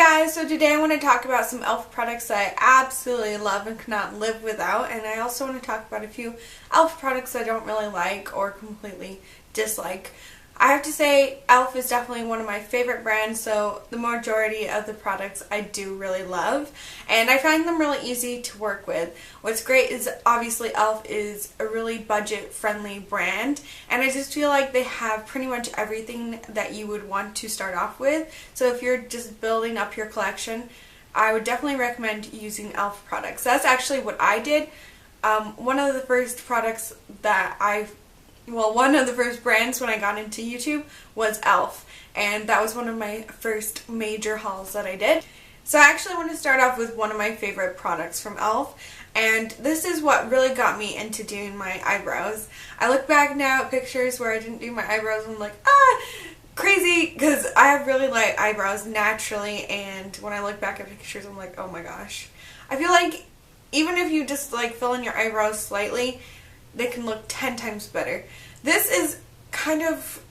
guys, so today I want to talk about some e.l.f. products that I absolutely love and cannot live without, and I also want to talk about a few e.l.f. products I don't really like or completely dislike. I have to say e.l.f. is definitely one of my favorite brands, so the majority of the products I do really love, and I find them really easy to work with. What's great is obviously e.l.f. is a really budget-friendly brand, and I just feel like they have pretty much everything that you would want to start off with. So if you're just building up your collection, I would definitely recommend using e.l.f. products. That's actually what I did. One of the first products that one of the first brands when I got into YouTube was e.l.f. and that was one of my first major hauls that I did. So I actually want to start off with one of my favorite products from e.l.f. and this is what really got me into doing my eyebrows. I look back now at pictures where I didn't do my eyebrows and I'm like, crazy, because I have really light eyebrows naturally, and when I look back at pictures I'm like, oh my gosh. I feel like even if you just like fill in your eyebrows slightly, they can look 10 times better. This is kind of,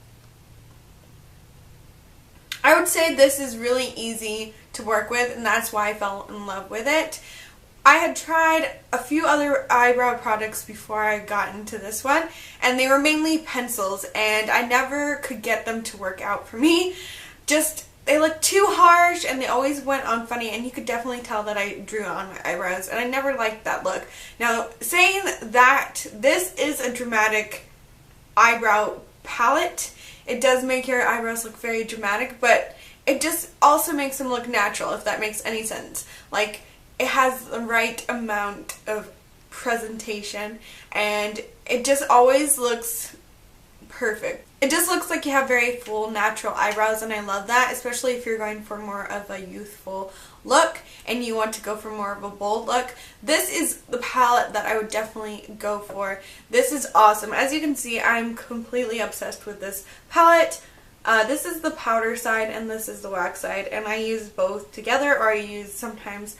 I would say this is really easy to work with, and that's why I fell in love with it. I had tried a few other eyebrow products before I got into this one, and they were mainly pencils, and I never could get them to work out for me. They looked too harsh and they always went on funny, and you could definitely tell that I drew on my eyebrows, and I never liked that look. Now, saying that, this is a dramatic eyebrow palette. It does make your eyebrows look very dramatic, but it just also makes them look natural, if that makes any sense. Like, it has the right amount of presentation, and it just always looks perfect. It just looks like you have very full natural eyebrows, and I love that, especially if you're going for more of a youthful look and you want to go for more of a bold look. This is the palette that I would definitely go for. This is awesome. As you can see, I'm completely obsessed with this palette. This is the powder side and this is the wax side, and I use both together, or I use sometimes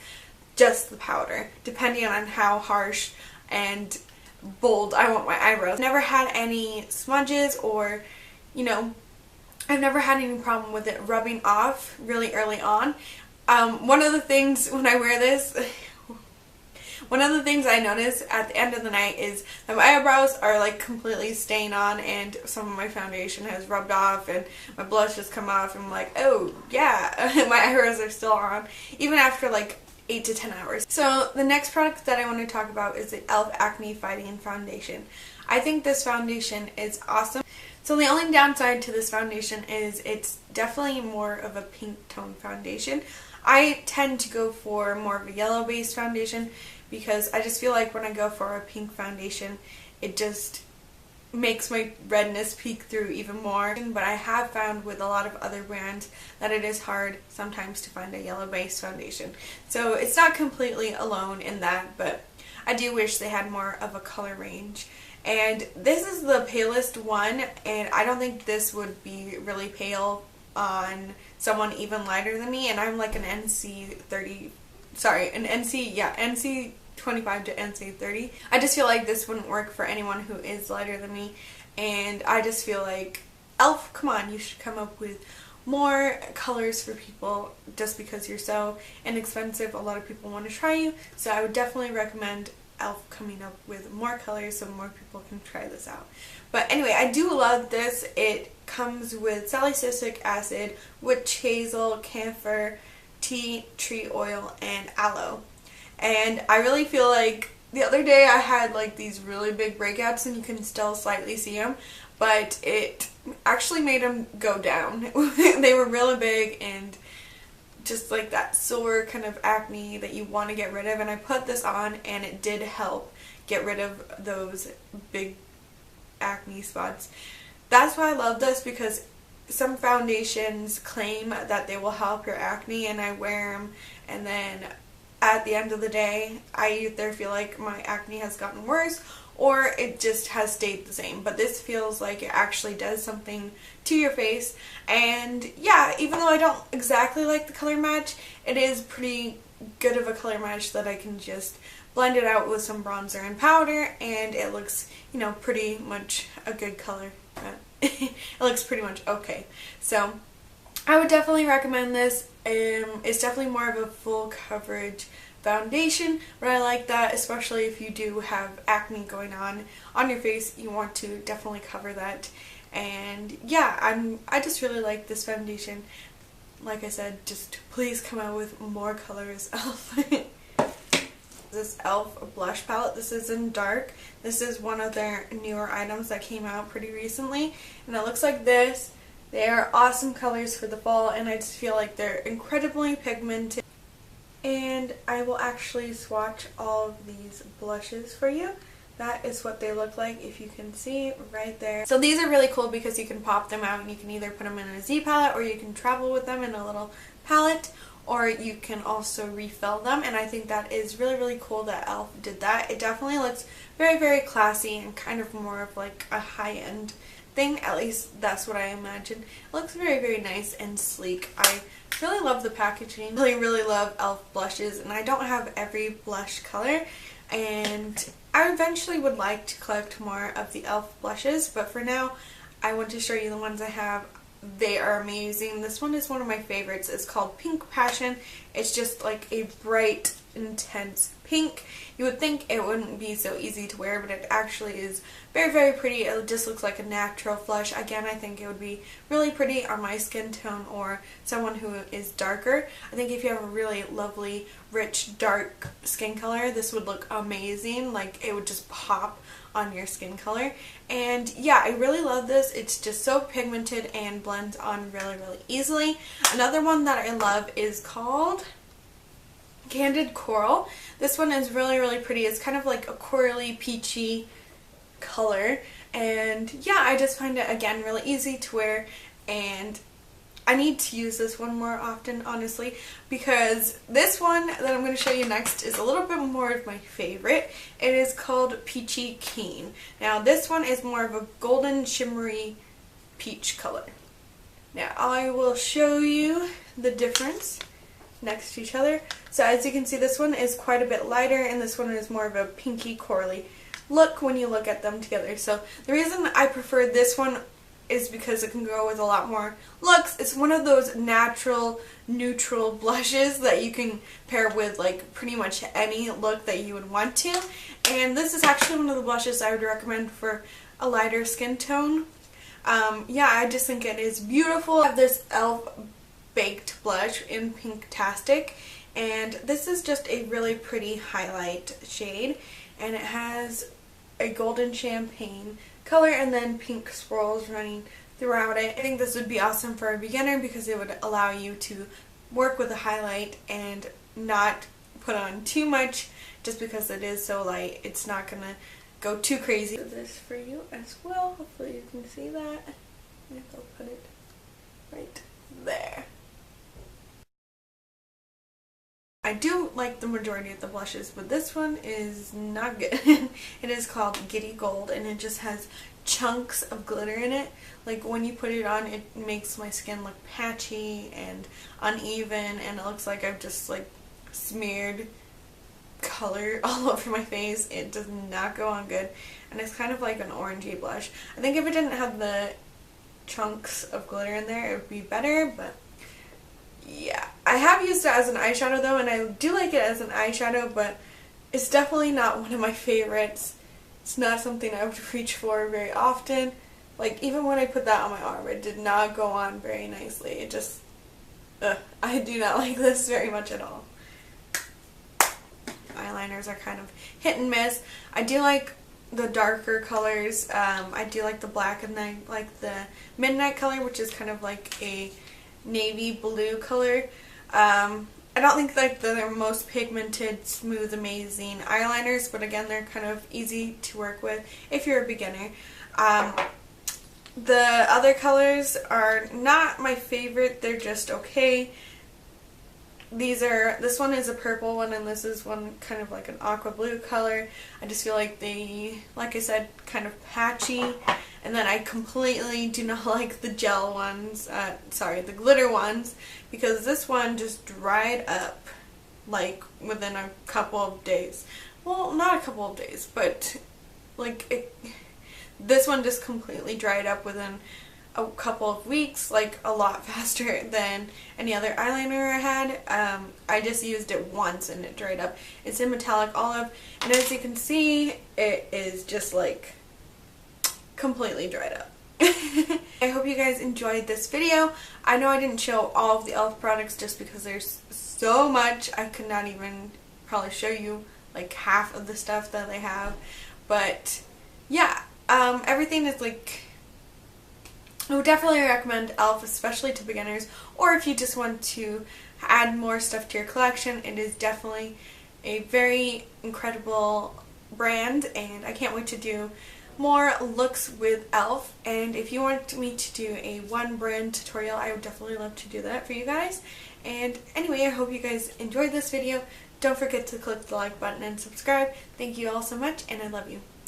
just the powder, depending on how harsh and bold I want my eyebrows. Never had any smudges, or I've never had any problem with it rubbing off really early on. One of the things when I wear this, one of the things I notice at the end of the night is that my eyebrows are like completely staying on, and some of my foundation has rubbed off and my blush has come off, and I'm like, oh yeah, my eyebrows are still on even after like 8 to 10 hours. So the next product that I want to talk about is the e.l.f. Acne Fighting Foundation. I think this foundation is awesome. So the only downside to this foundation is it's definitely more of a pink tone foundation. I tend to go for more of a yellow based foundation because I just feel like when I go for a pink foundation, it just makes my redness peek through even more. But I have found with a lot of other brands that it is hard sometimes to find a yellow based foundation. So it's not completely alone in that, but I do wish they had more of a color range. And this is the palest one, and I don't think this would be really pale on someone even lighter than me, and I'm like an NC 25 to NC 30. I just feel like this wouldn't work for anyone who is lighter than me, and I just feel like, e.l.f., come on, you should come up with more colors for people. Just because you're so inexpensive, a lot of people want to try you, so I would definitely recommend e.l.f. coming up with more colors so more people can try this out. But anyway, I do love this. It comes with salicylic acid, witch hazel, camphor, tea tree oil, and aloe. And I really feel like the other day I had like these really big breakouts, and you can still slightly see them, but it actually made them go down. They were really big and just like that sore kind of acne that you want to get rid of, and I put this on and it did help get rid of those big acne spots. That's why I love this, because some foundations claim that they will help your acne, and I wear them, and then at the end of the day I either feel like my acne has gotten worse or it just has stayed the same. But this feels like it actually does something to your face, and yeah, even though I don't exactly like the color match, it is pretty good of a color match that I can just blend it out with some bronzer and powder, and it looks, pretty much a good color. It looks pretty much okay. So I would definitely recommend this. It's definitely more of a full coverage foundation, but I like that, especially if you do have acne going on your face. You want to definitely cover that. And yeah, I just really like this foundation. Like I said, just please come out with more colors. E.L.F. This E.L.F. blush palette. This is in dark. This is one of their newer items that came out pretty recently, and it looks like this. They are awesome colors for the fall, and I just feel like they're incredibly pigmented. And I will actually swatch all of these blushes for you. That is what they look like, if you can see right there. So these are really cool because you can pop them out and you can either put them in a Z palette, or you can travel with them in a little palette, or you can also refill them, and I think that is really, really cool that E.L.F. did that. It definitely looks very, very classy and kind of more of like a high-end thing. At least that's what I imagine. It looks very, very nice and sleek. I really love the packaging. I really, really love E.L.F. blushes, and I don't have every blush color, and I eventually would like to collect more of the E.L.F. blushes, but for now I want to show you the ones I have. They are amazing. This one is one of my favorites. It's called Pink Passion. It's just like a bright, intense pink. You would think it wouldn't be so easy to wear, but it actually is very, very pretty. It just looks like a natural flush. Again, I think it would be really pretty on my skin tone or someone who is darker. I think if you have a really lovely, rich, dark skin color, this would look amazing. Like, it would just pop on your skin color. And yeah, I really love this. It's just so pigmented and blends on really, really easily. Another one that I love is called Candid Coral. This one is really, really pretty. It's kind of like a corally, peachy color, and yeah, I just find it, again, really easy to wear, and I need to use this one more often, honestly, because this one that I'm going to show you next is a little bit more of my favorite. It is called Peachy Keen. Now this one is more of a golden shimmery peach color. Now I will show you the difference next to each other. So as you can see, this one is quite a bit lighter, and this one is more of a pinky corally look when you look at them together. So the reason I prefer this one is because it can go with a lot more looks. It's one of those natural, neutral blushes that you can pair with like pretty much any look that you would want to. And this is actually one of the blushes I would recommend for a lighter skin tone. Yeah, I just think it is beautiful. I have this E.L.F. Baked blush in Pinktastic, and this is just a really pretty highlight shade, and it has a golden champagne color and then pink swirls running throughout it. I think this would be awesome for a beginner because it would allow you to work with a highlight and not put on too much, just because it is so light. It's not gonna go too crazy. This for you as well. Hopefully you can see that. Maybe I'll put it right there. I do like the majority of the blushes, but this one is not good. It is called Giddy Gold, and it just has chunks of glitter in it. Like, when you put it on, it makes my skin look patchy and uneven, and it looks like I've just like smeared color all over my face. It does not go on good, and it's kind of like an orangey blush. I think if it didn't have the chunks of glitter in there, it would be better, but yeah. I have used it as an eyeshadow though, and I do like it as an eyeshadow, but it's definitely not one of my favorites. It's not something I would reach for very often. Like, even when I put that on my arm, it did not go on very nicely. It just, I do not like this very much at all. Eyeliners are kind of hit and miss. I do like the darker colors. I do like the black, and then like the midnight color, which is kind of like a navy blue color. I don't think like they're most pigmented, smooth, amazing eyeliners, but again, they're kind of easy to work with if you're a beginner. The other colors are not my favorite. They're just okay. This one is a purple one, and this is one kind of like an aqua blue color. I just feel like they, like I said, kind of patchy. And then I completely do not like the gel ones, the glitter ones, because this one just dried up like within a couple of days. Well, not a couple of days, but like this one just completely dried up within a couple of weeks, like a lot faster than any other eyeliner I had. I just used it once and it dried up. It's in Metallic Olive, and as you can see, it is just like completely dried up. I hope you guys enjoyed this video. I know I didn't show all of the E.L.F. products just because there's so much. I could not even probably show you like half of the stuff that they have, but yeah, everything is like, I would definitely recommend E.L.F. especially to beginners, or if you just want to add more stuff to your collection. It is definitely a very incredible brand, and I can't wait to do more looks with E.L.F. And if you want me to do a one brand tutorial, I would definitely love to do that for you guys. And anyway, I hope you guys enjoyed this video. Don't forget to click the like button and subscribe. Thank you all so much, and I love you.